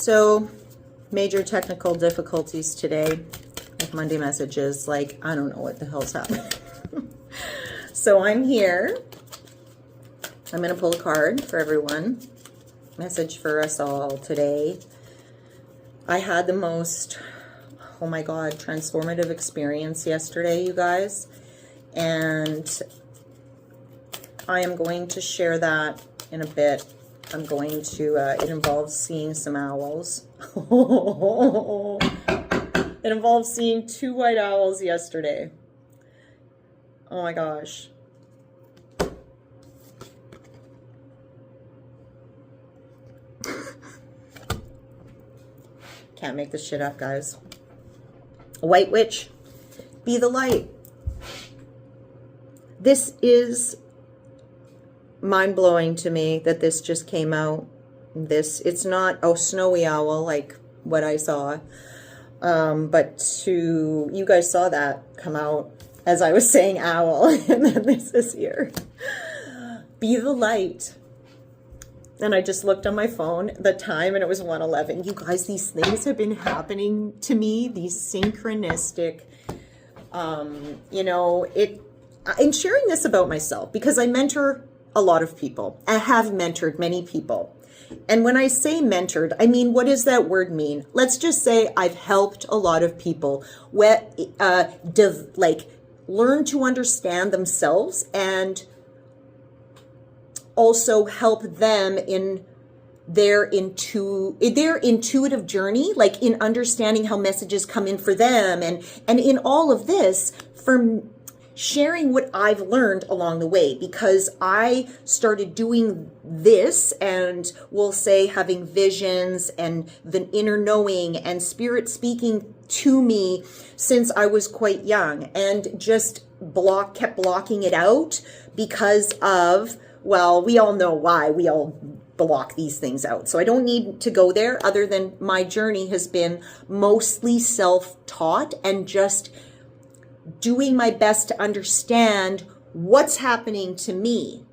So, major technical difficulties today with Monday messages. Like, I don't know what the hell's happening. So I'm here. I'm going to pull a card for everyone. Message for us all today. I had the most, oh my God, transformative experience yesterday, you guys. And I am going to share that in a bit. I'm going to, it involves seeing some owls. It involves seeing 2 white owls yesterday. Oh my gosh. Can't make this shit up, guys. White Witch, be the light. This is mind-blowing to me that this just came out. It's not a snowy owl like what I saw. But you guys saw that come out as I was saying owl, and then this is here. Be the light. And I just looked on my phone, the time, and it was 1:11. You guys, these things have been happening to me, these synchronistic, you know, I'm sharing this about myself because I mentor a lot of people. I have mentored many people. And when I say mentored, I mean, what does that word mean? Let's just say I've helped a lot of people learn to understand themselves and also help them in their intuitive journey, like in understanding how messages come in for them, and in all of this, for sharing what I've learned along the way, because I started doing this and we'll say having visions and the inner knowing and spirit speaking to me since I was quite young, and just kept blocking it out because of, well, we all know why we all block these things out. So I don't need to go there, other than my journey has been mostly self-taught and just doing my best to understand what's happening to me.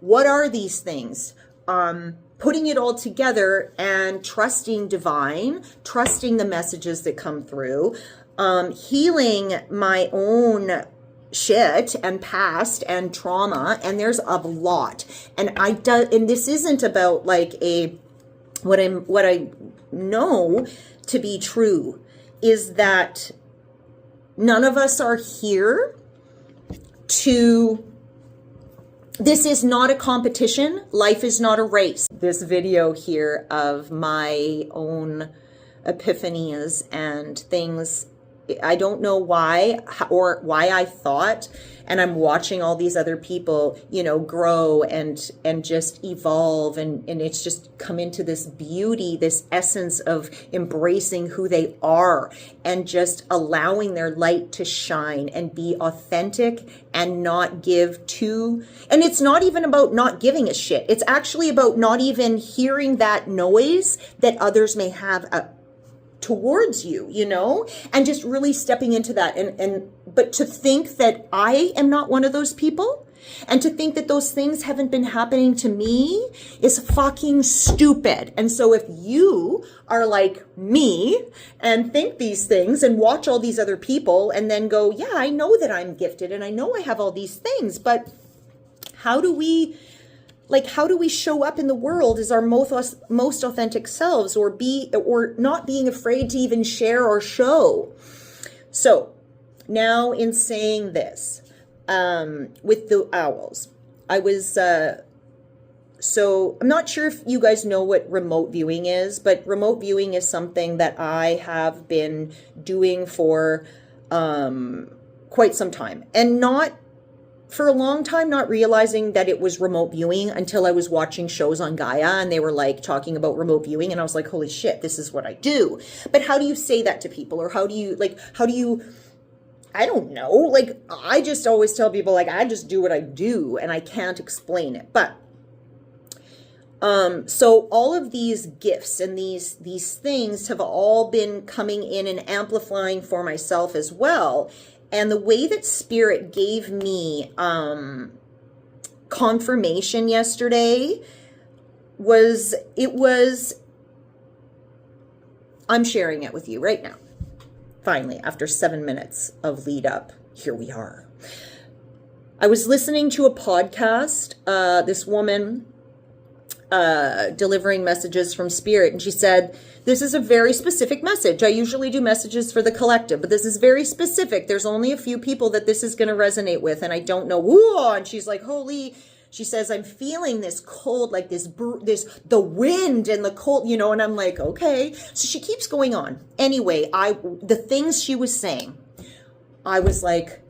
What are these things? Putting it all together and trusting divine, trusting the messages that come through, healing my own shit and past and trauma, and there's a lot. And this isn't about like what I know to be true is that none of us are here this is not a competition. Life is not a race. This video here of my own epiphanies and things, I don't know why or why I thought, and I'm watching all these other people, you know, grow and just evolve, and it's just come into this beauty, this essence of embracing who they are and just allowing their light to shine and be authentic and not give to, and it's not even about not giving a shit. It's actually about not even hearing that noise that others may have towards you, you know, and just really stepping into that. But to think that I am not one of those people, and to think that those things haven't been happening to me, is fucking stupid. And so if you are like me and think these things and watch all these other people and then go, yeah, I know that I'm gifted and I know I have all these things, but how do we show up in the world as our most authentic selves, or not being afraid to even share or show? So now, in saying this, with the owls, I was, so I'm not sure if you guys know what remote viewing is, but remote viewing is something that I have been doing for quite some time, and not for a long time, not realizing that it was remote viewing until I was watching shows on Gaia and they were like talking about remote viewing, and I was like, holy shit, this is what I do. But how do you say that to people? Or how do you, I don't know. Like, I just always tell people, like, I just do what I do and I can't explain it. But so all of these gifts and these things have all been coming in and amplifying for myself as well. And the way that Spirit gave me confirmation yesterday was, I'm sharing it with you right now. Finally, after 7 minutes of lead up, here we are. I was listening to a podcast, this woman delivering messages from Spirit, and she said, this is a very specific message. I usually do messages for the collective, but this is very specific. There's only a few people that this is going to resonate with, and I don't know. Whoa! And she's like, holy... She says, I'm feeling this cold, like the wind and the cold, you know, and I'm like, okay. So she keeps going on. Anyway, the things she was saying, I was like,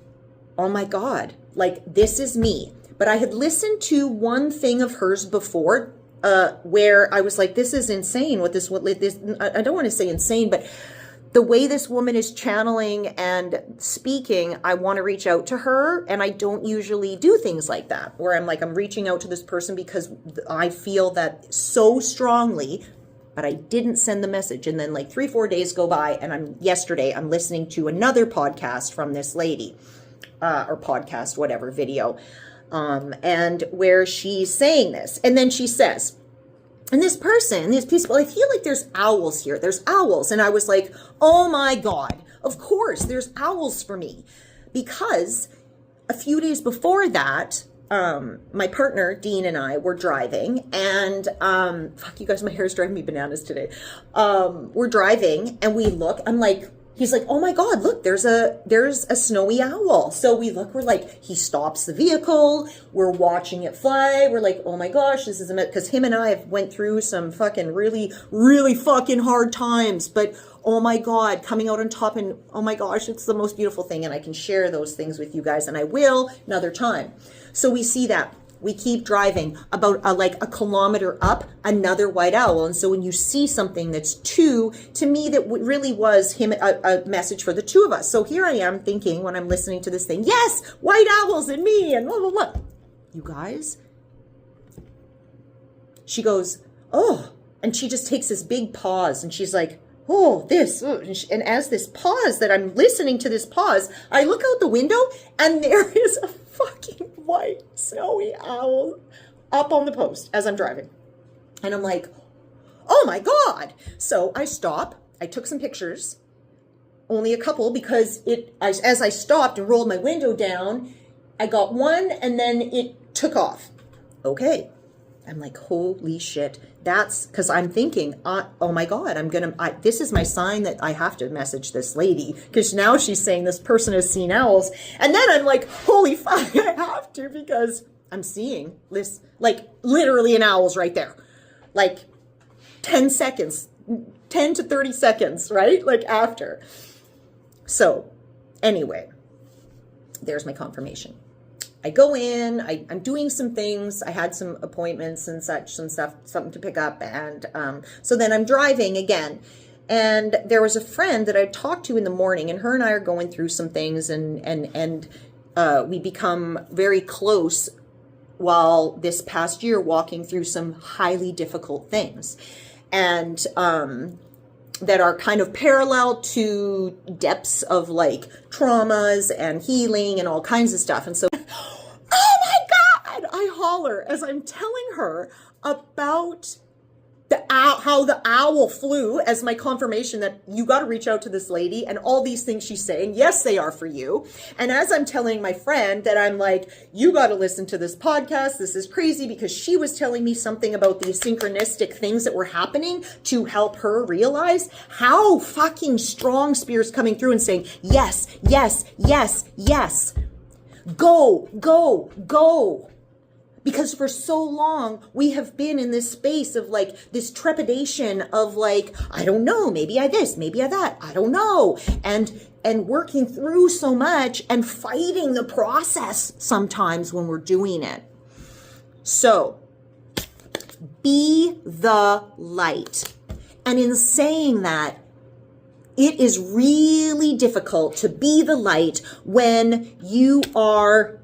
oh my God, like this is me. But I had listened to one thing of hers before, where I was like, this is insane. I don't want to say insane, but the way this woman is channeling and speaking, I want to reach out to her. And I don't usually do things like that, where I'm like, I'm reaching out to this person because I feel that so strongly, but I didn't send the message. And then like 3-4 days go by, and yesterday I'm listening to another podcast from this lady, or podcast, whatever, video, and where she's saying this. And then she says, and this person, these people, I feel like there's owls here. There's owls. And I was like, oh my God, of course there's owls for me. Because a few days before that, my partner, Dean, and I were driving, and fuck you guys, my hair is driving me bananas today. We're driving and we look, I'm like, he's like, oh my God, look, there's a snowy owl. So we look, we're like, he stops the vehicle, we're watching it fly. We're like, oh my gosh, this is because him and I have went through some fucking really, really fucking hard times. But oh my God, coming out on top, and oh my gosh, it's the most beautiful thing. And I can share those things with you guys, and I will another time. So we see that. We keep driving about like a kilometer up, another white owl. And so when you see something that's two, to me, that really was him, a message for the two of us. So here I am thinking when I'm listening to this thing, yes, white owls and me and blah, blah, blah. You guys, she goes, oh, and she just takes this big pause and she's like, oh, this, oh. And as this pause that I'm listening to this pause, I look out the window and there is a fucking white snowy owl up on the post as I'm driving. And I'm like, oh my God. So I stop. I took some pictures, only a couple, because as I stopped and rolled my window down, I got one and then it took off. Okay. I'm like, holy shit. That's because I'm thinking, oh my God, this is my sign that I have to message this lady, because now she's saying this person has seen owls. And then I'm like, holy fuck, I have to, because I'm seeing this, like literally an owl's right there. Like 10 seconds, 10 to 30 seconds, right? Like after. So anyway, there's my confirmation. I go in, I'm doing some things. I had some appointments and such, some stuff, something to pick up. And so then I'm driving again. And there was a friend that I talked to in the morning, and her and I are going through some things, and we become very close while this past year walking through some highly difficult things. And that are kind of parallel to depths of like traumas and healing and all kinds of stuff. And so, oh my God, I holler as I'm telling her about how the owl flew as my confirmation that you got to reach out to this lady and all these things she's saying. Yes, they are for you. And as I'm telling my friend that, I'm like, you got to listen to this podcast. This is crazy, because she was telling me something about these synchronistic things that were happening to help her realize how fucking strong Spirit's coming through and saying, yes, yes, yes, yes. Go, go, go. Because for so long, we have been in this space of like this trepidation of like, I don't know, maybe I this, maybe I that, I don't know. And working through so much and fighting the process sometimes when we're doing it. So be the light. And in saying that, it is really difficult to be the light when you are,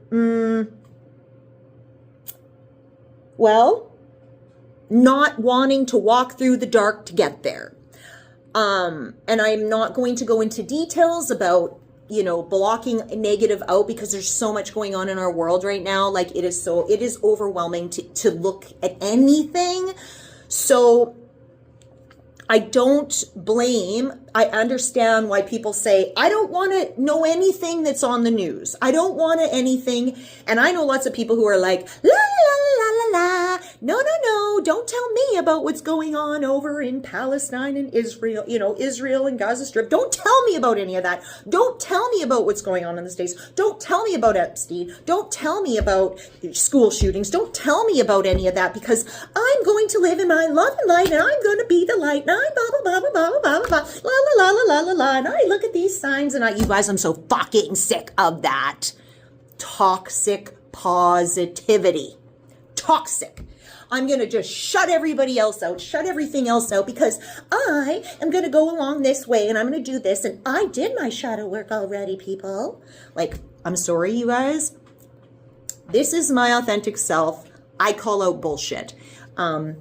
not wanting to walk through the dark to get there. And I'm not going to go into details about, blocking negative out, because there's so much going on in our world right now. Like it is overwhelming to look at anything. So I don't blame. I understand why people say, I don't want to know anything that's on the news. I don't want anything. And I know lots of people who are like, la, la, la, la, la. No, no, no. Don't tell me about what's going on over in Palestine and Israel, Israel and Gaza Strip. Don't tell me about any of that. Don't tell me about what's going on in the States. Don't tell me about Epstein. Don't tell me about school shootings. Don't tell me about any of that, because I'm going to live in my love and light, and I'm going to be the light, and I'm blah, blah, blah, blah, blah, blah, blah, la, la, la, la, la, la, la, and I look at these signs, and you guys, I'm so fucking sick of that. Toxic positivity. Toxic. I'm going to just shut everybody else out, shut everything else out, because I am going to go along this way, and I'm going to do this, and I did my shadow work already, people. Like, I'm sorry, you guys. This is my authentic self. I call out bullshit. There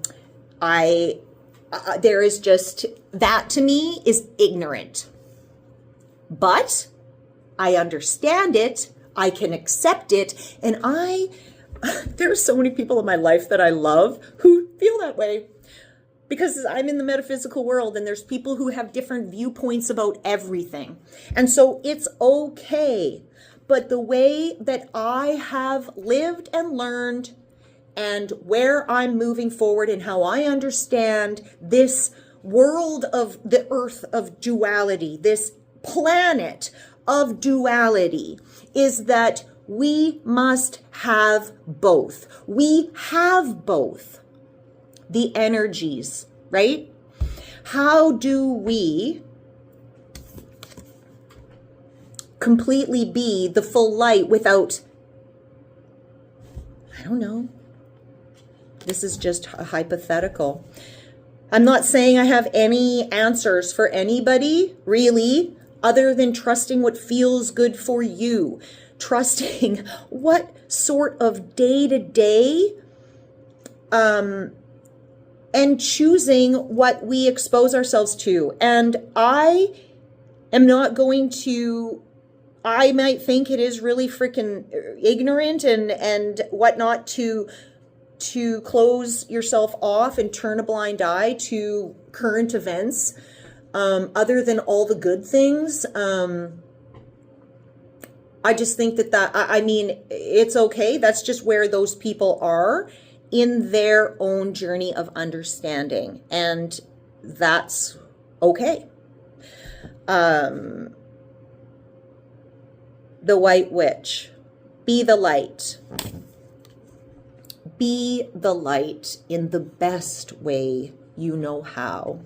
is just, that to me is ignorant. But I understand it. I can accept it. And there are so many people in my life that I love who feel that way, because I'm in the metaphysical world, and there's people who have different viewpoints about everything. And so it's okay. But the way that I have lived and learned, and where I'm moving forward, and how I understand this world of the earth of duality, this planet of duality, is that we must have both. We have both the energies, right? How do we completely be the full light without, I don't know. This is just a hypothetical. I'm not saying I have any answers for anybody, really, other than trusting what feels good for you. Trusting what sort of day-to-day, and choosing what we expose ourselves to. And I am not going to, I might think it is really freaking ignorant and whatnot to close yourself off and turn a blind eye to current events, other than all the good things. I just think I mean, it's okay. That's just where those people are in their own journey of understanding. And that's okay. The White Witch. Be the light. Be the light in the best way you know how.